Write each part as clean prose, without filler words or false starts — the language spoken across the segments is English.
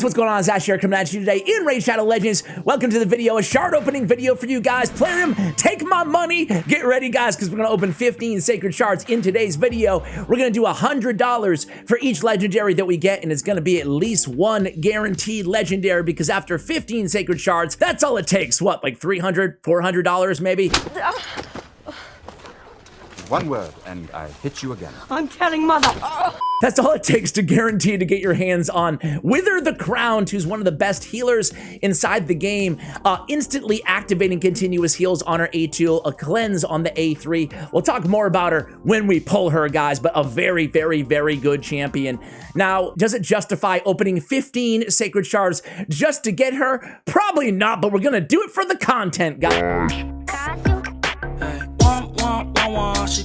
what's going on? Zash here coming at you today in Raid Shadow Legends. Welcome to the video, a shard opening video for you guys. Plarium, take my money. Get ready, guys, because we're going to open 15 sacred shards in today's video. We're going to do $100 for each legendary that we get, and it's going to be at least one guaranteed legendary because after 15 sacred shards, that's all it takes. What, like $300, $400 maybe? One word, and I hit you again. I'm telling Mother. That's all it takes to guarantee to get your hands on Wither the Crowned, who's one of the best healers inside the game. Instantly activating continuous heals on her A2, a cleanse on the A3. We'll talk more about her when we pull her, guys, but a very, very, very good champion. Now, does it justify opening 15 sacred shards just to get her? Probably not, but we're gonna do it for the content, guys.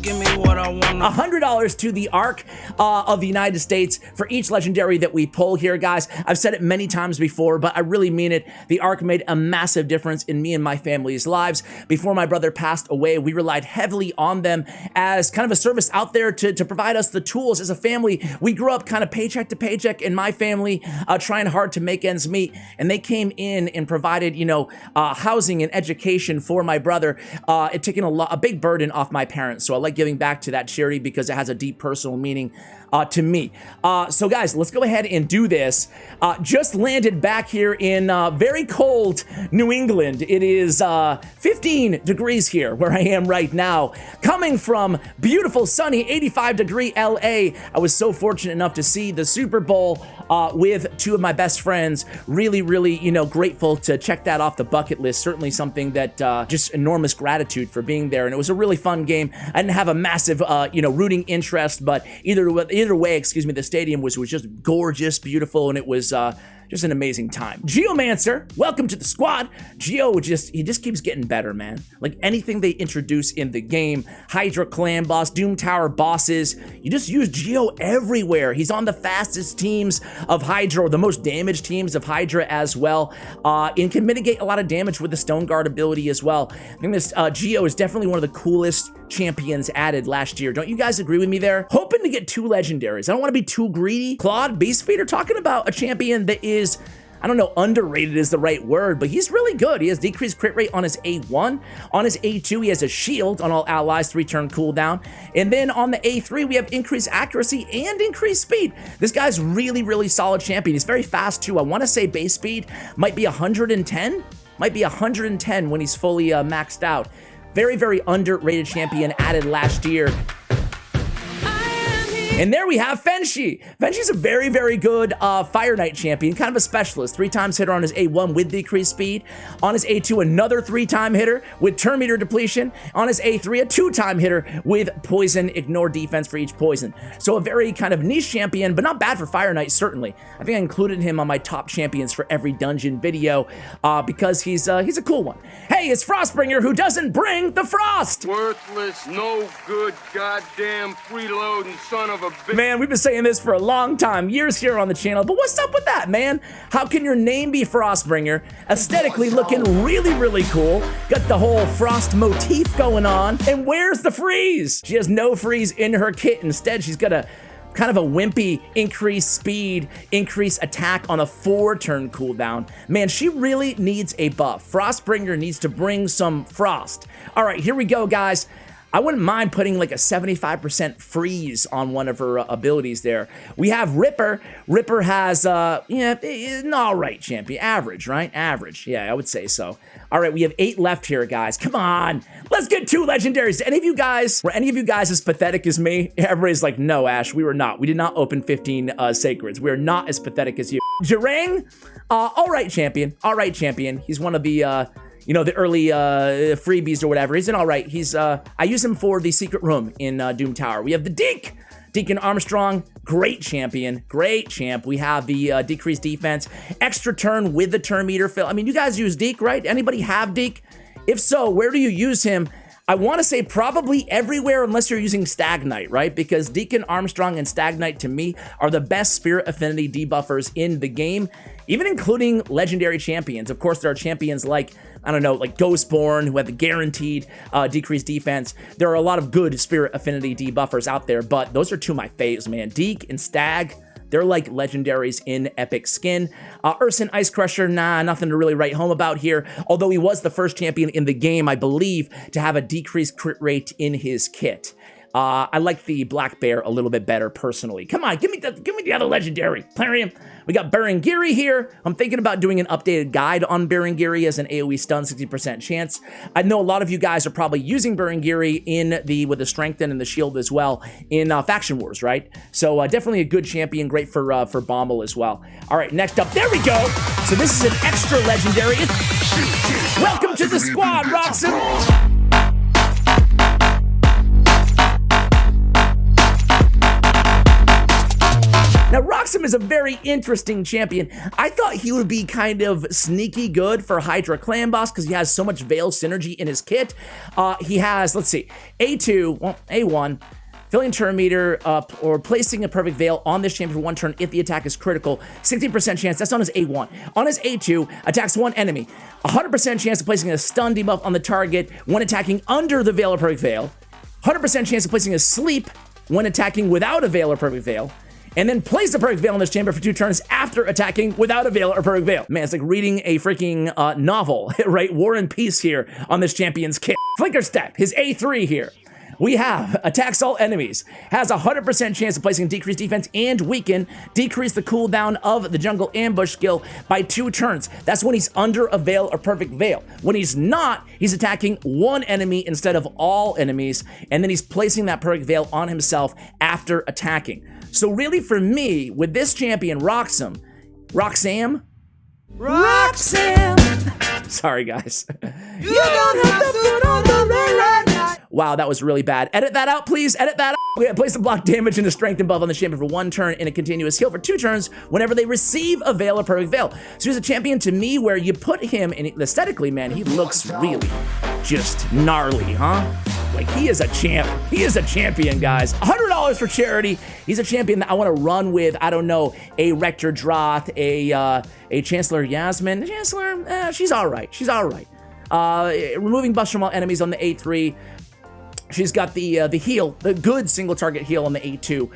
Give me what I want. $100 to the Ark of the United States for each legendary that we pull here, guys. I've said it many times before, but I really mean it. The Ark made a massive difference in me and my family's lives. Before my brother passed away, we relied heavily on them as kind of a service out there to provide us the tools as a family. We grew up kind of paycheck to paycheck in my family, trying hard to make ends meet, and they came in and provided, you know, housing and education for my brother. It taken a big burden off my parents, so I like giving back to that charity because it has a deep personal meaning to me. So guys, let's go ahead and do this. Just landed back here in very cold New England. It is 15 degrees here where I am right now. Coming from beautiful sunny 85-degree LA. I was so fortunate enough to see the Super Bowl with two of my best friends. Really, really, you know, grateful to check that off the bucket list. Certainly something that just enormous gratitude for being there. And it was a really fun game. I didn't have a massive, you know, rooting interest, but either way, excuse me, the stadium was just gorgeous, beautiful, and it was just an amazing time. Geomancer, welcome to the squad. Geo he just keeps getting better, man. Like anything they introduce in the game, Hydra clan boss, Doom Tower bosses, you just use Geo everywhere. He's on the fastest teams of Hydra, or the most damaged teams of Hydra as well, and can mitigate a lot of damage with the Stone Guard ability as well. I think this Geo is definitely one of the coolest champions added last year. Don't you guys agree with me there? Hoping to get two legendaries. I don't want to be too greedy. Claude, Beastfeeder, talking about a champion that is, I don't know, underrated is the right word, but he's really good. He has decreased crit rate on his A1. On his A2, he has a shield on all allies, 3-turn cooldown. And then on the A3, we have increased accuracy and increased speed. This guy's really, really solid champion. He's very fast too. I want to say base speed might be 110. Might be 110 when he's fully maxed out. Very, very underrated champion added last year. And there we have Fenshi. Fenshi's a very, very good Fire Knight champion, kind of a specialist. 3x hitter on his A1 with decreased speed. On his A2, another 3-time hitter with turn meter depletion. On his A3, a 2-time hitter with poison, ignore defense for each poison. So a very kind of niche champion, but not bad for Fire Knight, certainly. I think I included him on my top champions for every dungeon video because he's a cool one. Hey, it's Frostbringer who doesn't bring the frost. Worthless, no good, goddamn freeloading son of a bitch. Man, we've been saying this for a long time, years here on the channel, but what's up with that, man? How can your name be Frostbringer? Aesthetically looking really, really cool. Got the whole frost motif going on. And where's the freeze? She has no freeze in her kit. Instead, she's got a kind of a wimpy increased speed, increased attack on a 4-turn cooldown. Man, she really needs a buff. Frostbringer needs to bring some frost. All right, here we go, guys. I wouldn't mind putting like a 75% freeze on one of her abilities there. We have Ripper. Ripper has, an all right champion. Average, right? Average. Yeah, I would say so. All right, we have 8 left here, guys. Come on. Let's get 2 legendaries. Were any of you guys as pathetic as me? Everybody's like, no, Ash, we were not. We did not open 15 sacreds. We're not as pathetic as you. Jarang, all right champion. All right champion. He's one of the, you know, the early freebies or whatever. He's an all right. I use him for the secret room in Doom Tower. We have the Deke. Deke and Armstrong, great champion, great champ. We have the decreased defense, extra turn with the turn meter fill. I mean, you guys use Deke, right? Anybody have Deke? If so, where do you use him? I want to say probably everywhere unless you're using Stag Knight, right? Because Deacon Armstrong and Stag Knight to me are the best Spirit Affinity debuffers in the game, even including legendary champions. Of course, there are champions like, I don't know, like Ghostborn, who have the guaranteed decreased defense. There are a lot of good Spirit Affinity debuffers out there, but those are two of my faves, man. Deke and Stag, They're like legendaries in epic skin. Urson Ice Crusher, nah, nothing to really write home about here. Although he was the first champion in the game, I believe, to have a decreased crit rate in his kit. I like the Black Bear a little bit better personally. Come on, give me the other legendary. Plarium. We got Berengiri here. I'm thinking about doing an updated guide on Berengiri as an AoE stun, 60% chance. I know a lot of you guys are probably using Berengiri with the strengthen and the shield as well in faction wars, right? So definitely a good champion, great for Bommel as well. All right, next up, there we go. So this is an extra legendary. Welcome to the squad, Roxanne. Now, Roxanne is a very interesting champion. I thought he would be kind of sneaky good for Hydra Clan Boss because he has so much Veil synergy in his kit. He has, let's see, A2, well, A1, filling turn meter or placing a perfect Veil on this champion for 1 turn if the attack is critical. 60% chance, that's on his A1. On his A2, attacks 1 enemy. 100% chance of placing a stun debuff on the target when attacking under the Veil or perfect Veil. 100% chance of placing a sleep when attacking without a Veil or perfect Veil. And then place the perfect Veil in this chamber for 2 turns after attacking without a Veil or perfect Veil. Man, it's like reading a freaking novel, right? War and Peace here on this champion's kit. Flinker Step, his A3 here. We have attacks all enemies, has a 100% chance of placing decreased defense and weaken, decrease the cooldown of the jungle ambush skill by 2 turns. That's when he's under a Veil or perfect Veil. When he's not, he's attacking 1 enemy instead of all enemies, and then he's placing that perfect Veil on himself after attacking. So really for me, with this champion, Roxanne. Sorry, guys. You don't have to put on the red light. Wow, that was really bad. Edit that out, please. Edit that out. We gotta place the block damage and a strength and buff on the champion for 1 turn and a continuous heal for 2 turns whenever they receive a Veil or perfect Veil. So he's a champion to me where you put him, and aesthetically, man, he looks really just gnarly, huh? Like, he is a champ. He is a champion, guys. $100 for charity. He's a champion that I want to run with, I don't know, a Rector Droth, a Chancellor Yasmin. Chancellor, she's all right. She's all right. Removing buffs from all enemies on the A3. She's got the heal, the good single target heal on the A2.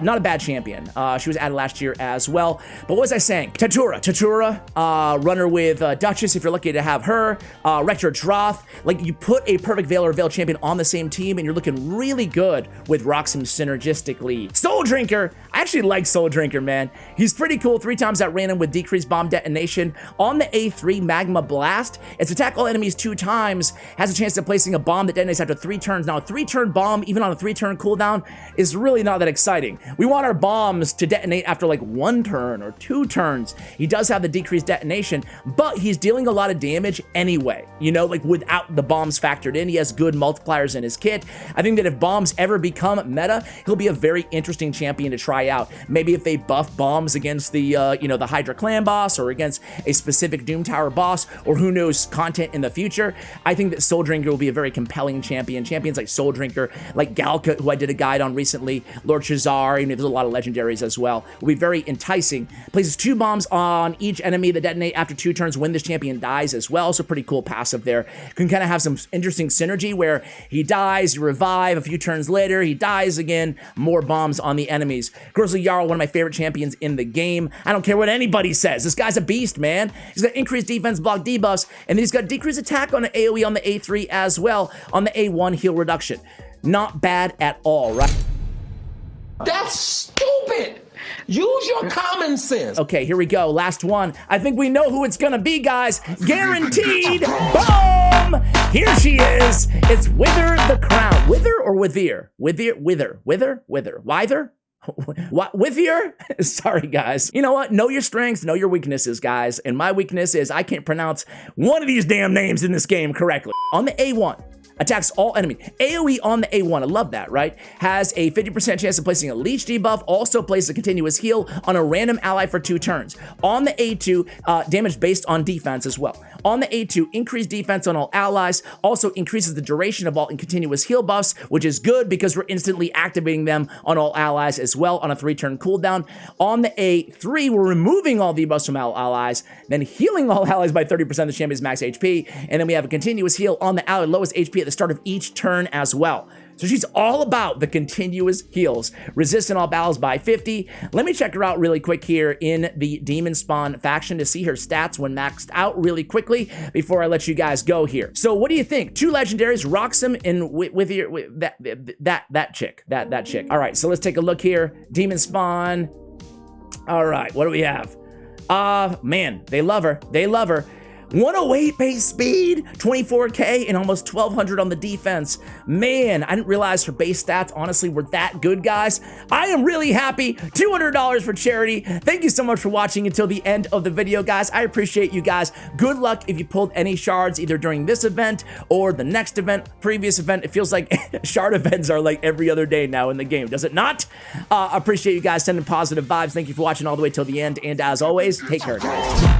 Not a bad champion. She was added last year as well. But what was I saying? Tatura, runner with Duchess if you're lucky to have her. Rector Droth. Like, you put a perfect Veil or Veil champion on the same team and you're looking really good with Roxanne synergistically. Souldrinker. I actually like Souldrinker, man. He's pretty cool. 3 times at random with decreased bomb detonation. On the A3, Magma Blast. It's attack all enemies 2 times. Has a chance of placing a bomb that detonates after 3 turns. Now, a 3-turn bomb, even on a 3-turn cooldown, is really not that exciting. We want our bombs to detonate after like 1 turn or 2 turns. He does have the decreased detonation, but he's dealing a lot of damage anyway, you know, like without the bombs factored in. He has good multipliers in his kit. I think that if bombs ever become meta, he'll be a very interesting champion to try out. Maybe if they buff bombs against the, the Hydra Clan boss or against a specific Doom Tower boss, or who knows, content in the future. I think that Souldrinker will be a very compelling champion. Champions like Souldrinker, like Galka, who I did a guide on recently, Lord Shazar, and there's a lot of legendaries as well, will be very enticing. Places 2 bombs on each enemy that detonate after 2 turns when this champion dies as well, so pretty cool passive there. Can kind of have some interesting synergy where he dies, you revive, a few turns later, he dies again, more bombs on the enemies. Grizzly Jarl, one of my favorite champions in the game. I don't care what anybody says. This guy's a beast, man. He's got increased defense, block debuffs, and then he's got decreased attack on the AoE on the A3 as well, on the A1 heal reduction. Not bad at all, right? That's stupid. Use your common sense. Okay, here we go. Last one. I think we know who it's gonna be, guys. Guaranteed. Boom! Here she is. It's Wither the Crown. Wither or Wither? Wither. Wither? What? Wither? Sorry, guys. You know what? Know your strengths, know your weaknesses, guys. And my weakness is I can't pronounce one of these damn names in this game correctly. On the A1, attacks all enemies. AoE on the A1, I love that, right? Has a 50% chance of placing a leech debuff, also places a continuous heal on a random ally for 2 turns. On the A2, damage based on defense as well. On the A2, increased defense on all allies, also increases the duration of all continuous heal buffs, which is good because we're instantly activating them on all allies as well on a 3-turn cooldown. On the A3, we're removing all debuffs from all allies, then healing all allies by 30% of the champion's max HP, and then we have a continuous heal on the ally lowest HP at the start of each turn as well. So she's all about the continuous heals. Resistant all battles by 50. Let me check her out really quick here in the Demon Spawn faction to see her stats when maxed out really quickly before I let you guys go here. So what do you think? 2 legendaries, Roxanne and with that chick. That chick. All right, so let's take a look here. Demon Spawn. All right, what do we have? Man, they love her. They love her. 108 base speed, 24k, and almost 1200 on the defense. Man, I didn't realize her base stats honestly were that good, guys. I am really happy. $200 for charity. Thank you so much for watching until the end of the video, guys. I appreciate you guys. Good luck if you pulled any shards either during this event or the next event, previous event. It feels like shard events are like every other day now in the game, does it not? Appreciate you guys sending positive vibes. Thank you for watching all the way till the end, and as always, take care, guys.